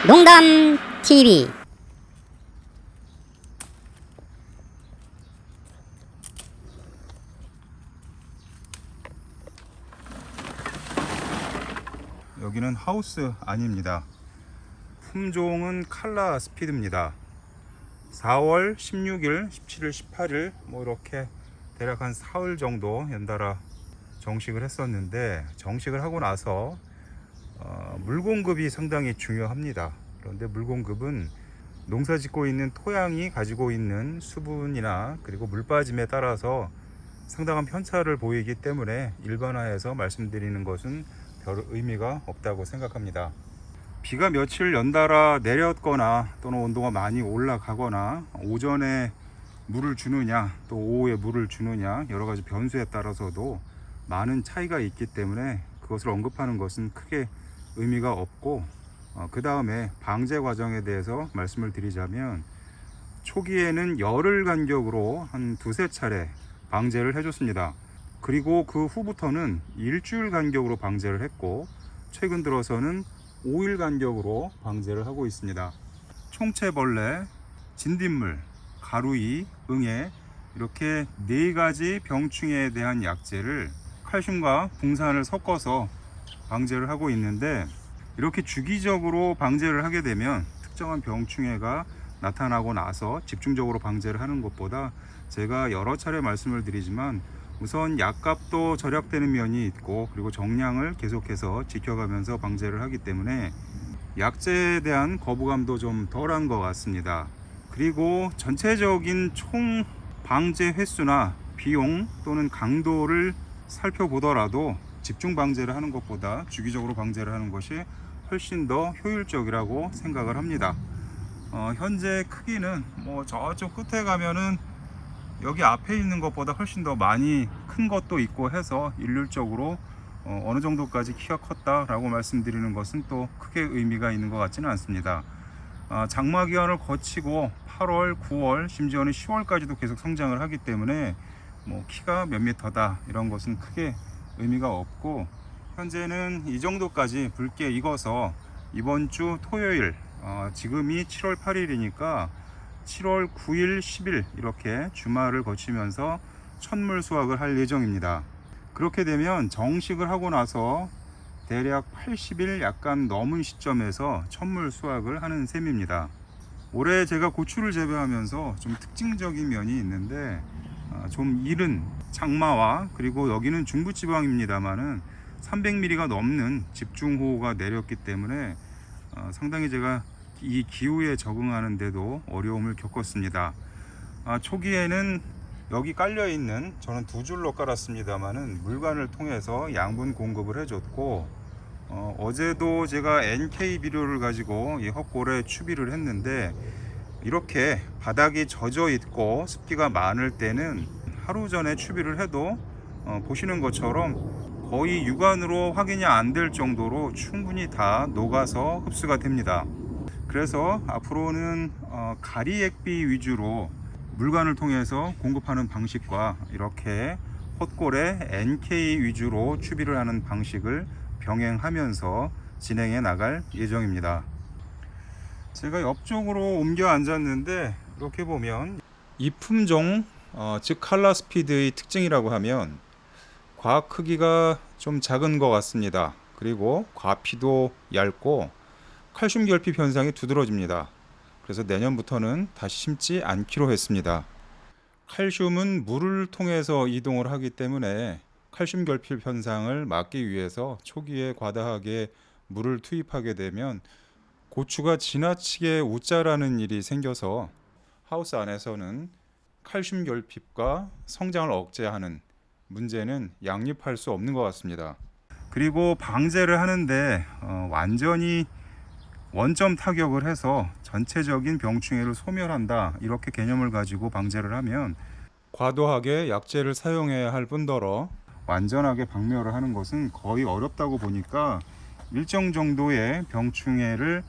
농담 TV. 여기는 하우스 안입니다. 품종은 칼라 스피드입니다. 4월 16일, 17일, 18일 뭐 이렇게 대략 한 사흘 정도 연달아 정식을 했었는데, 정식을 하고 나서 물 공급이 상당히 중요합니다. 그런데 물 공급은 농사 짓고 있는 토양이 가지고 있는 수분이나 그리고 물 빠짐에 따라서 상당한 편차를 보이기 때문에 일반화해서 말씀드리는 것은 별 의미가 없다고 생각합니다. 비가 며칠 연달아 내렸거나 또는 온도가 많이 올라가거나 오전에 물을 주느냐 또 오후에 물을 주느냐 여러 가지 변수에 따라서도 많은 차이가 있기 때문에 그것을 언급하는 것은 크게 의미가 없고, 그 다음에 방제 과정에 대해서 말씀을 드리자면, 초기에는 열흘 간격으로 한 두세 차례 방제를 해줬습니다. 그리고 그 후부터는 일주일 간격으로 방제를 했고, 최근 들어서는 5일 간격으로 방제를 하고 있습니다. 총체벌레, 진딧물, 가루이, 응애 이렇게 4가지 병충해에 대한 약제를 칼슘과 붕산을 섞어서 방제를 하고 있는데, 이렇게 주기적으로 방제를 하게 되면 특정한 병충해가 나타나고 나서 집중적으로 방제를 하는 것보다, 제가 여러 차례 말씀을 드리지만 우선 약값도 절약되는 면이 있고, 그리고 정량을 계속해서 지켜가면서 방제를 하기 때문에 약제에 대한 거부감도 좀 덜한 것 같습니다. 그리고 전체적인 총 방제 횟수나 비용 또는 강도를 살펴보더라도 집중 방제를 하는 것보다 주기적으로 방제를 하는 것이 훨씬 더 효율적이라고 생각을 합니다. 현재 크기는 뭐 저쪽 끝에 가면은 여기 앞에 있는 것보다 훨씬 더 많이 큰 것도 있고 해서 일률적으로 어느 정도까지 키가 컸다라고 말씀드리는 것은 또 크게 의미가 있는 것 같지는 않습니다. 장마 기간을 거치고 8월, 9월, 심지어는 10월까지도 계속 성장을 하기 때문에 뭐 키가 몇 미터다 이런 것은 크게 의미가 없고, 현재는 이 정도까지 붉게 익어서 이번 주 토요일, 지금이 7월 8일이니까 7월 9일, 10일 이렇게 주말을 거치면서 첫물 수확을 할 예정입니다. 그렇게 되면 정식을 하고 나서 대략 80일 약간 넘은 시점에서 첫물 수확을 하는 셈입니다. 올해 제가 고추를 재배하면서 좀 특징적인 면이 있는데, 좀 이른 장마와, 그리고 여기는 중부지방입니다만은 300mm가 넘는 집중호우가 내렸기 때문에 상당히 제가 이 기후에 적응하는 데도 어려움을 겪었습니다. 초기에는 여기 깔려 있는, 저는 2줄로 깔았습니다만은 물관을 통해서 양분 공급을 해줬고, 어제도 제가 NK 비료를 가지고 이 헛골에 추비를 했는데, 이렇게 바닥이 젖어 있고 습기가 많을 때는 하루 전에 추비를 해도 보시는 것처럼 거의 육안으로 확인이 안 될 정도로 충분히 다 녹아서 흡수가 됩니다. 그래서 앞으로는 가리액비 위주로 물관을 통해서 공급하는 방식과 이렇게 헛골에 NK 위주로 추비를 하는 방식을 병행하면서 진행해 나갈 예정입니다. 제가 옆쪽으로 옮겨 앉았는데, 이렇게 보면 이 품종, 즉 칼라 스피드의 특징이라고 하면 과 크기가 좀 작은 것 같습니다. 그리고 과피도 얇고 칼슘 결핍 현상이 두드러집니다. 그래서 내년부터는 다시 심지 않기로 했습니다. 칼슘은 물을 통해서 이동을 하기 때문에 칼슘 결핍 현상을 막기 위해서 초기에 과다하게 물을 투입하게 되면 고추가 지나치게 웃자라는 일이 생겨서 하우스 안에서는 칼슘 결핍과 성장을 억제하는 문제는 양립할 수 없는 것 같습니다. 그리고 방제를 하는데 완전히 원점 타격을 해서 전체적인 병충해를 소멸한다 이렇게 개념을 가지고 방제를 하면 과도하게 약제를 사용해야 할 뿐더러 완전하게 박멸을 하는 것은 거의 어렵다고 보니까 일정 정도의 병충해를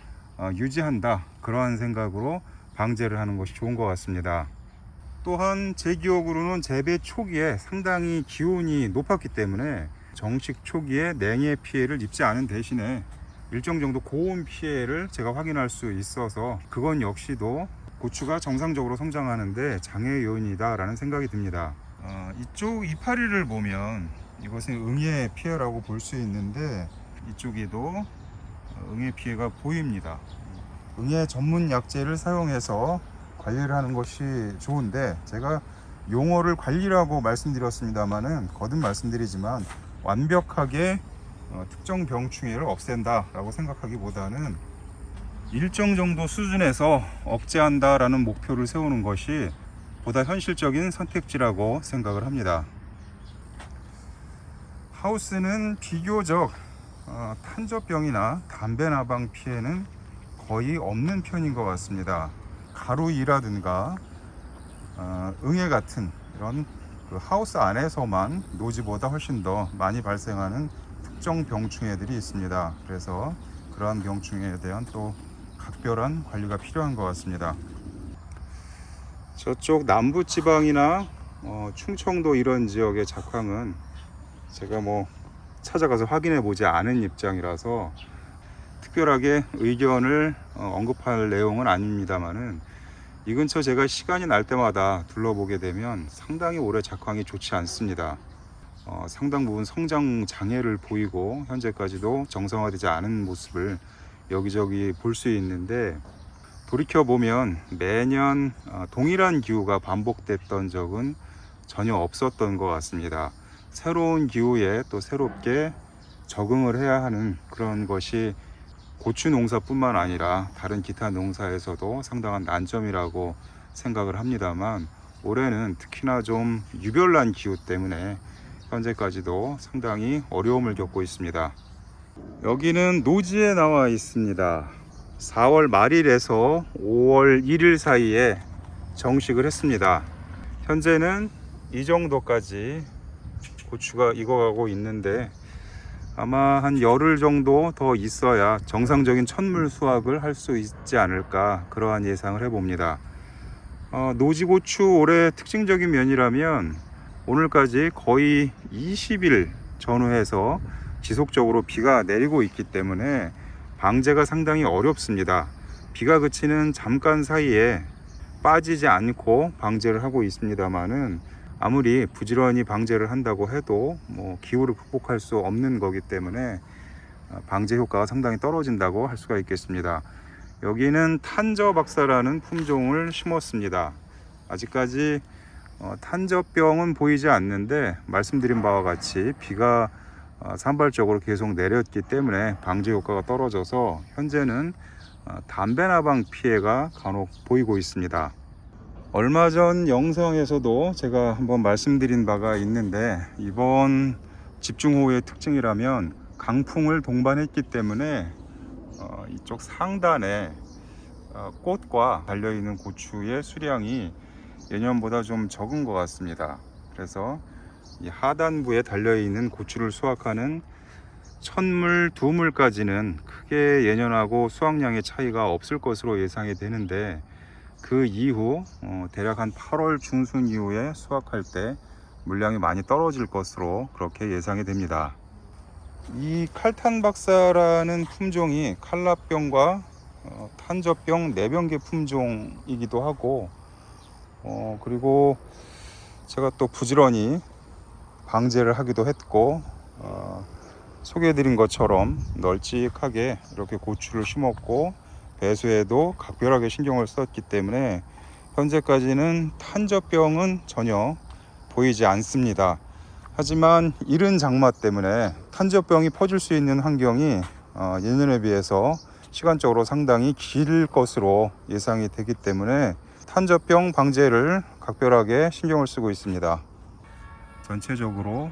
유지한다, 그러한 생각으로 방제를 하는 것이 좋은 것 같습니다. 또한 제 기억으로는 재배 초기에 상당히 기온이 높았기 때문에 정식 초기에 냉해 피해를 입지 않은 대신에 일정 정도 고온 피해를 제가 확인할 수 있어서 그건 역시도 고추가 정상적으로 성장하는데 장애 요인이다 라는 생각이 듭니다. 이쪽 이파리를 보면 이것은 응애 피해라고 볼 수 있는데 이쪽에도 응애 피해가 보입니다. 응애 전문 약제를 사용해서 관리를 하는 것이 좋은데, 제가 용어를 관리라고 말씀드렸습니다만은 거듭 말씀드리지만 완벽하게 특정 병충해를 없앤다 라고 생각하기보다는 일정 정도 수준에서 억제한다 라는 목표를 세우는 것이 보다 현실적인 선택지라고 생각을 합니다. 하우스는 비교적 탄저병이나 담배나방 피해는 거의 없는 편인 것 같습니다. 가루이라든가 응애 같은 이런 그 하우스 안에서만 노지보다 훨씬 더 많이 발생하는 특정 병충해들이 있습니다. 그래서 그러한 병충해에 대한 또 각별한 관리가 필요한 것 같습니다. 저쪽 남부지방이나 충청도 이런 지역의 작황은 제가 찾아가서 확인해 보지 않은 입장이라서 특별하게 의견을 언급할 내용은 아닙니다만은 이 근처 제가 시간이 날 때마다 둘러보게 되면 상당히 올해 작황이 좋지 않습니다. 상당 부분 성장 장애를 보이고 현재까지도 정상화되지 않은 모습을 여기저기 볼 수 있는데, 돌이켜보면 매년 동일한 기후가 반복됐던 적은 전혀 없었던 것 같습니다. 새로운 기후에 또 새롭게 적응을 해야 하는 그런 것이 고추 농사뿐만 아니라 다른 기타 농사에서도 상당한 난점이라고 생각을 합니다만, 올해는 특히나 좀 유별난 기후 때문에 현재까지도 상당히 어려움을 겪고 있습니다. 여기는 노지에 나와 있습니다. 4월 말일에서 5월 1일 사이에 정식을 했습니다. 현재는 이 정도까지 고추가 익어가고 있는데 아마 한 열흘 정도 더 있어야 정상적인 첫물 수확을 할 수 있지 않을까, 그러한 예상을 해봅니다. 노지고추 올해 특징적인 면이라면 오늘까지 거의 20일 전후해서 지속적으로 비가 내리고 있기 때문에 방제가 상당히 어렵습니다. 비가 그치는 잠깐 사이에 빠지지 않고 방제를 하고 있습니다만은 아무리 부지런히 방제를 한다고 해도 기후를 극복할 수 없는 거기 때문에 방제 효과가 상당히 떨어진다고 할 수가 있겠습니다. 여기는 탄저박사라는 품종을 심었습니다. 아직까지 탄저병은 보이지 않는데 말씀드린 바와 같이 비가 산발적으로 계속 내렸기 때문에 방제 효과가 떨어져서 현재는 담배나방 피해가 간혹 보이고 있습니다. 얼마 전 영상에서도 제가 한번 말씀드린 바가 있는데, 이번 집중호우의 특징이라면 강풍을 동반했기 때문에 이쪽 상단에 꽃과 달려있는 고추의 수량이 예년보다 좀 적은 것 같습니다. 그래서 이 하단부에 달려있는 고추를 수확하는 첫물, 두물까지는 크게 예년하고 수확량의 차이가 없을 것으로 예상이 되는데, 그 이후 대략 한 8월 중순 이후에 수확할 때 물량이 많이 떨어질 것으로 그렇게 예상이 됩니다. 이 칼탄박사라는 품종이 칼라병과 탄저병 내병계 품종이기도 하고, 그리고 제가 또 부지런히 방제를 하기도 했고, 소개해드린 것처럼 널찍하게 이렇게 고추를 심었고 배수에도 각별하게 신경을 썼기 때문에 현재까지는 탄저병은 전혀 보이지 않습니다. 하지만 이른 장마 때문에 탄저병이 퍼질 수 있는 환경이 예년에 비해서 시간적으로 상당히 길 것으로 예상이 되기 때문에 탄저병 방제를 각별하게 신경을 쓰고 있습니다. 전체적으로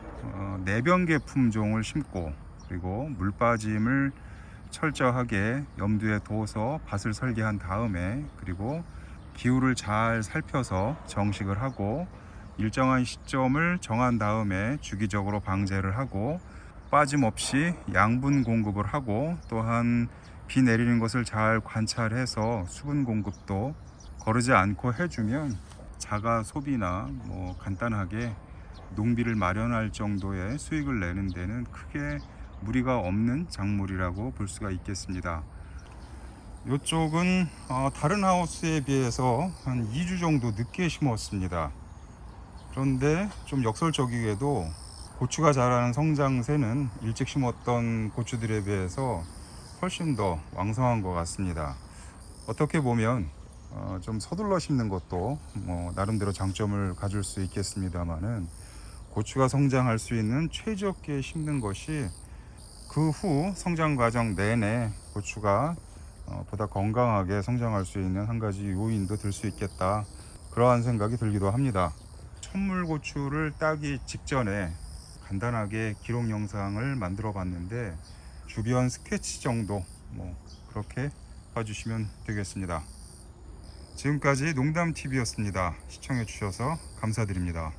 내병계 품종을 심고, 그리고 물 빠짐을 철저하게 염두에 둬서 밭을 설계한 다음에, 그리고 기후를 잘 살펴서 정식을 하고 일정한 시점을 정한 다음에 주기적으로 방제를 하고 빠짐없이 양분 공급을 하고, 또한 비 내리는 것을 잘 관찰해서 수분 공급도 거르지 않고 해주면 자가 소비나 뭐 간단하게 농비를 마련할 정도의 수익을 내는 데는 크게 무리가 없는 작물이라고 볼 수가 있겠습니다. 이쪽은 다른 하우스에 비해서 한 2주 정도 늦게 심었습니다. 그런데 좀 역설적이게도 고추가 자라는 성장세는 일찍 심었던 고추들에 비해서 훨씬 더 왕성한 것 같습니다. 어떻게 보면 좀 서둘러 심는 것도 뭐 나름대로 장점을 가질 수 있겠습니다만은, 고추가 성장할 수 있는 최적기에 심는 것이 그 후 성장 과정 내내 고추가 보다 건강하게 성장할 수 있는 한 가지 요인도 될 수 있겠다, 그러한 생각이 들기도 합니다. 천물고추를 따기 직전에 간단하게 기록 영상을 만들어 봤는데, 주변 스케치 정도 뭐 그렇게 봐주시면 되겠습니다. 지금까지 농담TV였습니다. 시청해 주셔서 감사드립니다.